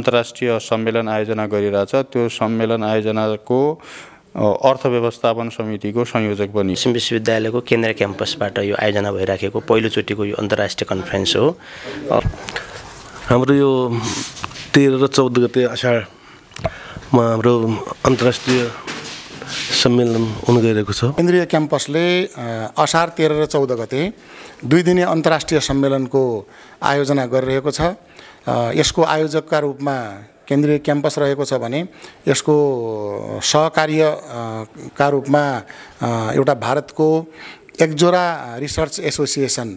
अन्तर्राष्ट्रिय सम्मेलन आयोजना गरिरहेछ त्यो सम्मेलन आयोजनाको अर्थ व्यवस्थापन समितिको संयोजक पनि विश्वविद्यालयको केन्द्रीय क्याम्पसबाट यो आयोजना भइराखेको पहिलोचोटिको यो अन्तर्राष्ट्रिय कन्फरेन्स हो। हाम्रो यो 13 र 14 गते असारमा हाम्रो अन्तर्राष्ट्रिय सम्मेलन हुन गइरहेको छ। केन्द्रीय क्याम्पसले असार 13 र 14 गते 2 दिने अन्तर्राष्ट्रिय सम्मेलनको आयोजना गरिरहेको छ। यसको आयोजकका रूपमा केन्द्रीय क्याम्पस रहेको छ भने यसको सहकार्यका रूपमा एउटा भारतको एकजोरा रिसर्च एसोसिएसन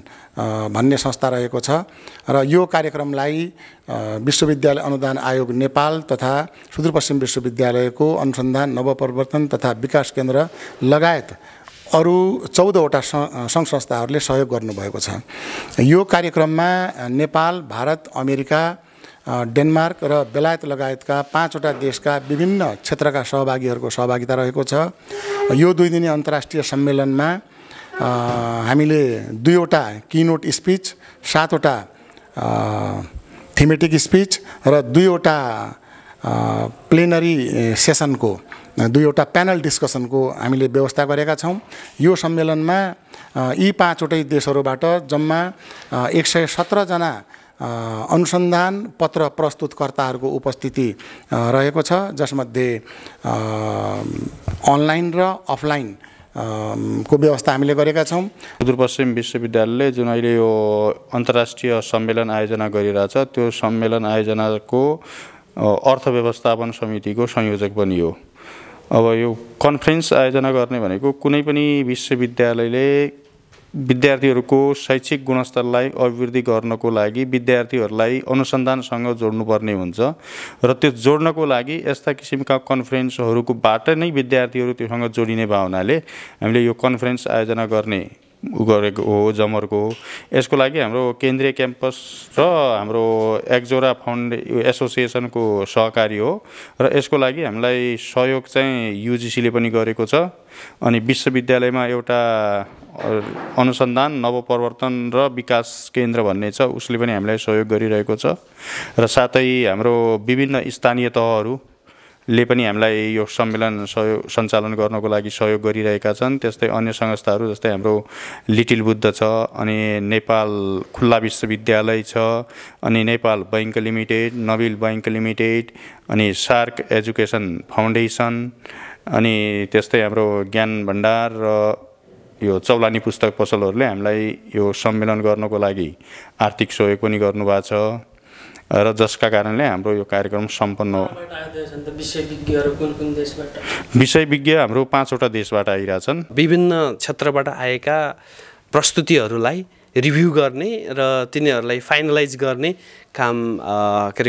भन्ने संस्था रहेको छ र यो कार्यक्रमलाई विश्वविद्यालय अनुदान आयोग नेपाल तथा सुदूरपश्चिम विश्वविद्यालयको अनुसन्धान नवप्रवर्तन तथा विकास केन्द्र लगायत अरू 14वटा सङ्घ संस्थाहरूले सहयोग गर्नुभएको छ। यो कार्यक्रममा नेपाल, भारत, अमेरिका, डेनमार्क र बेलायत लगायतका 5वटा देशका विभिन्न क्षेत्रका सहभागीहरूको सहभागिता रहेको छ। यो 2 दिने अन्तर्राष्ट्रिय सम्मेलनमा हामीले 2वटा कीनोट स्पिच, 7वटा थीमेटिक स्पिच र 2वटा प्लेनरी सेसनको 2वटा प्यानल डिस्कसनको हामीले व्यवस्था गरेका छौँ। यो सम्मेलनमा यी 5वटै देशहरूबाट जम्मा 117 जना अनुसन्धान पत्र प्रस्तुतकर्ताहरूको उपस्थिति रहेको छ, जसमध्ये अनलाइन र अफलाइन को व्यवस्था हामीले गरेका छौँ। सुदूरपश्चिम विश्वविद्यालयले जुन अहिले यो अन्तर्राष्ट्रिय सम्मेलन आयोजना गरिरहेछ त्यो सम्मेलन आयोजनाको अर्थ व्यवस्थापन समितिको संयोजक पनि हो। अब यो कन्फरेन्स आयोजना गर्ने भनेको कुनै पनि विश्वविद्यालयले विद्यार्थीहरूको शैक्षिक गुणस्तरलाई अभिवृद्धि गर्नको लागि विद्यार्थीहरूलाई अनुसन्धानसँग जोड्नुपर्ने हुन्छ र त्यो जोड्नको लागि यस्ता किसिमका कन्फरेन्सहरूको बाट नै विद्यार्थीहरू त्योसँग जोडिने भावनाले हामीले यो कन्फरेन्स आयोजना गर्ने गरेको हो, जमर्को हो। यसको लागि हाम्रो केन्द्रीय क्याम्पस र हाम्रो एकजोरा फन्ड एसोसिएसनको सहकारी हो र यसको लागि हामीलाई सहयोग चाहिँ युजिसीले पनि गरेको छ। अनि विश्वविद्यालयमा एउटा अनुसन्धान नवप्रवर्तन र विकास केन्द्र भन्ने छ, उसले पनि हामीलाई सहयोग गरिरहेको छ र साथै हाम्रो विभिन्न स्थानीय तहहरूले पनि हामीलाई यो सम्मेलन सञ्चालन गर्नको लागि सहयोग गरिरहेका छन्। त्यस्तै अन्य संस्थाहरू जस्तै हाम्रो लिटिल बुद्ध छ, अनि नेपाल खुल्ला विश्वविद्यालय छ, अनि Nepal bank limited, Nabil bank limited, अनि सार्क एजुकेसन फाउन्डेसन, अनि त्यस्तै हाम्रो ज्ञान भण्डार र यो चौलानी पुस्तक पसलहरूले हामीलाई यो सम्मेलन गर्नको लागि आर्थिक सहयोग पनि गर्नुभएको छ र जसका कारणले हाम्रो यो कार्यक्रम सम्पन्न हो। विषयविज्ञ हाम्रो 5वटा देशबाट आइरहेछन्। विभिन्न क्षेत्रबाट आएका प्रस्तुतिहरूलाई रिभ्यू गर्ने र तिनीहरूलाई फाइनलाइज गर्ने काम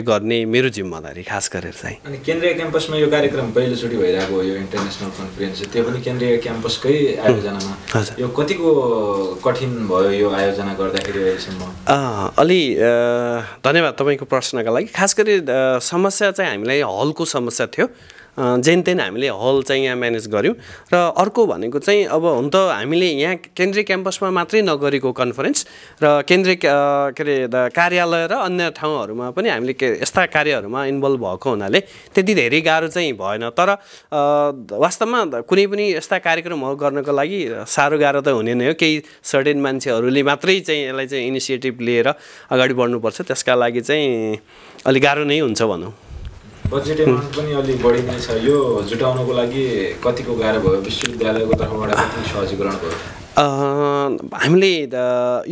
गर्ने मेरो जिम्मेदारी खास गरेर चाहिँ। अनि केन्द्रीय क्याम्पसमा यो कार्यक्रम पहिलोचोटि भइरहेको हो, यो इन्टरनेसनल कन्फरेन्स, त्यो पनि केन्द्रीय क्याम्पसकै आयोजनामा। यो कतिको कठिन भयो यो आयोजना गर्दाखेरि अहिलेसम्म? अलि धन्यवाद तपाईँको प्रश्नका लागि। खास गरी समस्या चाहिँ हामीलाई हलको समस्या थियो। जेन तेन हामीले हल चाहिँ यहाँ म्यानेज गऱ्यौँ र अर्को भनेको चाहिँ अब हुन त हामीले यहाँ केन्द्रीय क्याम्पसमा मात्रै नगरेको कन्फरेन्स र केन्द्रीय कार्यालय र अन्य ठाउँहरूमा पनि हामीले यस्ता कार्यहरूमा इन्भल्भ भएको हुनाले त्यति धेरै गाह्रो चाहिँ भएन। तर वास्तवमा कुनै पनि यस्ता कार्यक्रमहरू गर्नको लागि साह्रो गाह्रो त हुने नै हो। केही सर्टेन मान्छेहरूले मात्रै चाहिँ यसलाई चाहिँ इनिसिएटिभ लिएर अगाडि बढ्नुपर्छ, त्यसका लागि चाहिँ अलिक गाह्रो नै हुन्छ भनौँ। बजेट एमाउन्ट पनि अलिक बढी नै छ, यो जुटाउनको लागि कतिको गाह्रो भयो? विश्वविद्यालयको तर्फबाट कति सहजीकरण भयो? हामीले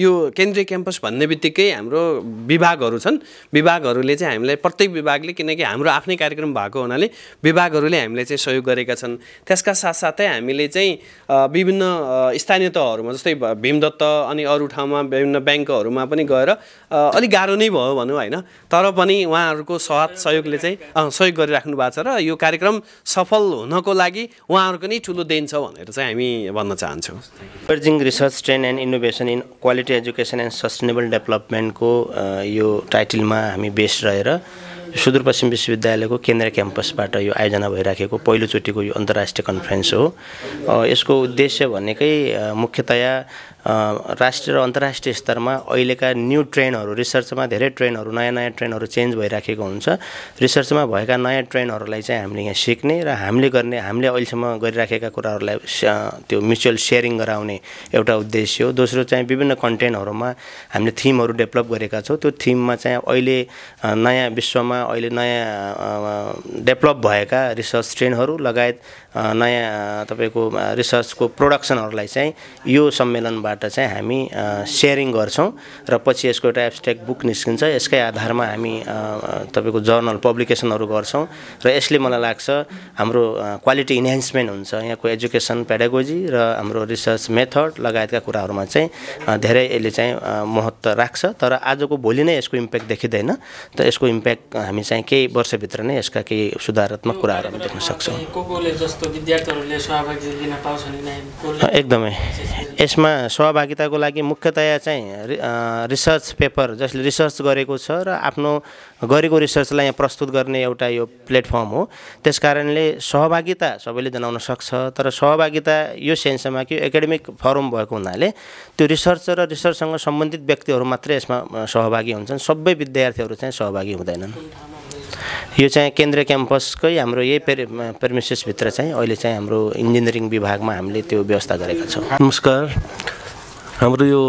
यो केन्द्रीय क्याम्पस भन्ने बित्तिकै हाम्रो विभागहरू छन्। विभागहरूले चाहिँ हामीलाई प्रत्येक विभागले, किनकि हाम्रो आफ्नै कार्यक्रम भएको हुनाले विभागहरूले हामीलाई चाहिँ सहयोग गरेका छन्। त्यसका साथसाथै हामीले चाहिँ विभिन्न स्थानीय तहहरूमा जस्तै भीमदत्त अनि अरू ठाउँमा विभिन्न ब्याङ्कहरूमा पनि गएर अलिक गाह्रो नै भयो भनौँ होइन, तर पनि उहाँहरूको सहयोगले चाहिँ सहयोग गरिराख्नु भएको छ र यो कार्यक्रम सफल हुनको लागि उहाँहरूको नै ठुलो देन छ भनेर चाहिँ हामी भन्न चाहन्छौँ। Emerging research trend and innovation in quality education and sustainable डेभलपमेन्टको यो टाइटलमा हामी बेस्ड रहेर सुदूरपश्चिम विश्वविद्यालयको केन्द्रीय क्याम्पसबाट यो आयोजना भइराखेको पहिलोचोटिको यो अन्तर्राष्ट्रिय कन्फरेन्स हो। यसको उद्देश्य भनेकै मुख्यतया राष्ट्रिय र अन्तर्राष्ट्रिय स्तरमा अहिलेका न्यू ट्रेन्डहरू रिसर्चमा धेरै ट्रेन्डहरू नयाँ ट्रेन्डहरू चेन्ज भइराखेको हुन्छ। रिसर्चमा भएका नयाँ ट्रेन्डहरूलाई चाहिँ हामीले यहाँ सिक्ने र हामीले अहिलेसम्म गरिराखेका कुराहरूलाई त्यो म्युचुअल सेयरिङ गराउने एउटा उद्देश्य हो। दोस्रो चाहिँ विभिन्न कन्टेन्टहरूमा हामीले थिमहरू डेभलप गरेका छौँ। त्यो थिममा चाहिँ अहिले नयाँ विश्वमा अहिले नयाँ डेभलप भएका रिसर्च ट्रेन्डहरू लगायत नयाँ तपाईँको रिसर्चको प्रोडक्सनहरूलाई चाहिँ यो सम्मेलनबाट चाहिँ हामी सेयरिङ गर्छौँ र पछि यसको एउटा एब्स्ट्र्याक्ट बुक निस्किन्छ। यसकै आधारमा हामी तपाईँको जर्नल पब्लिकेसनहरू गर्छौँ र यसले मलाई लाग्छ हाम्रो क्वालिटी इन्हान्समेन्ट हुन्छ। यहाँको एजुकेसन पेडागोजी र हाम्रो रिसर्च मेथड लगायतका कुराहरूमा चाहिँ धेरै यसले चाहिँ महत्त्व राख्छ। तर आजको भोलि नै यसको इम्प्याक्ट देखिँदैन। त यसको इम्प्याक्ट हामी चाहिँ केही वर्षभित्र नै यसका केही सुधारात्मक कुराहरू हामी देख्न सक्छौँ। विद्यार्थीहरूले सहभागी लिन पाउँछन्? एकदमै। यसमा सहभागिताको लागि मुख्यतया चाहिँ रिसर्च पेपर जसले रिसर्च गरेको छ र आफ्नो गरेको रिसर्चलाई यहाँ प्रस्तुत गर्ने एउटा यो प्लेटफर्म हो। त्यस कारणले सहभागिता सबैले जनाउन सक्छ। तर सहभागिता यो सेन्समा कि एकाडेमिक फोरम भएको हुनाले त्यो रिसर्च र रिसर्चसँग सम्बन्धित व्यक्तिहरू मात्रै यसमा सहभागी हुन्छन्। सबै विद्यार्थीहरू चाहिँ सहभागी हुँदैनन्। यो चाहिँ केन्द्रीय क्याम्पसकै हाम्रो यही प्रेमिसेसभित्र चाहिँ अहिले चाहिँ हाम्रो इन्जिनियरिङ विभागमा हामीले त्यो व्यवस्था गरेका छौँ। नमस्कार। हाम्रो यो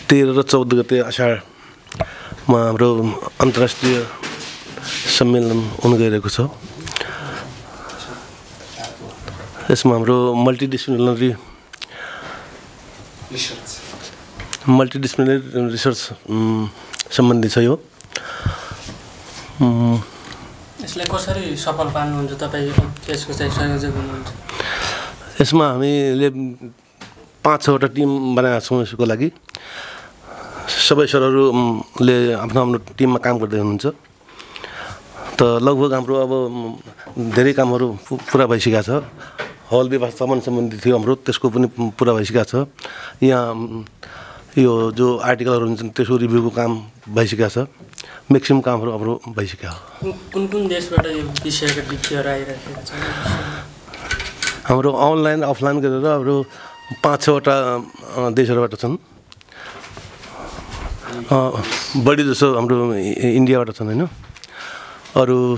13 र 14 गते असारमा हाम्रो अन्तर्राष्ट्रिय सम्मेलन हुन गइरहेको छ। यसमा हाम्रो मल्टिडिसिप्लिनरी रिसर्च सम्बन्धी छ। यो यसलाई कसरी सफल पार्नुहुन्छ तपाईँ? यसको चाहिँ संयोजक हुनुहुन्छ। यसमा हामीले 5-6वटा टिम बनाएका छौँ। यसको लागि सबै सरहरूले आफ्नो टिममा काम गर्दै हुनुहुन्छ। त लगभग हाम्रो अब धेरै कामहरू पुरा भइसकेको छ। हल व्यवस्थापन सम्बन्धी थियो हाम्रो, त्यसको पनि पुरा भइसकेको छ। यहाँ यो जो आर्टिकलहरू हुन्छन् त्यसको रिभ्यूको काम भइसकेको छ। म्याक्सिमम कामहरू हाम्रो भइसक्यो। कुन देशबाट यो विषयका विज्ञहरू आइरहेका छन्? हाम्रो अनलाइन अफलाइन गरेर हाम्रो 5-6वटा देशहरूबाट छन्। बढी जसो हाम्रो इन्डियाबाट छन् होइन। अरू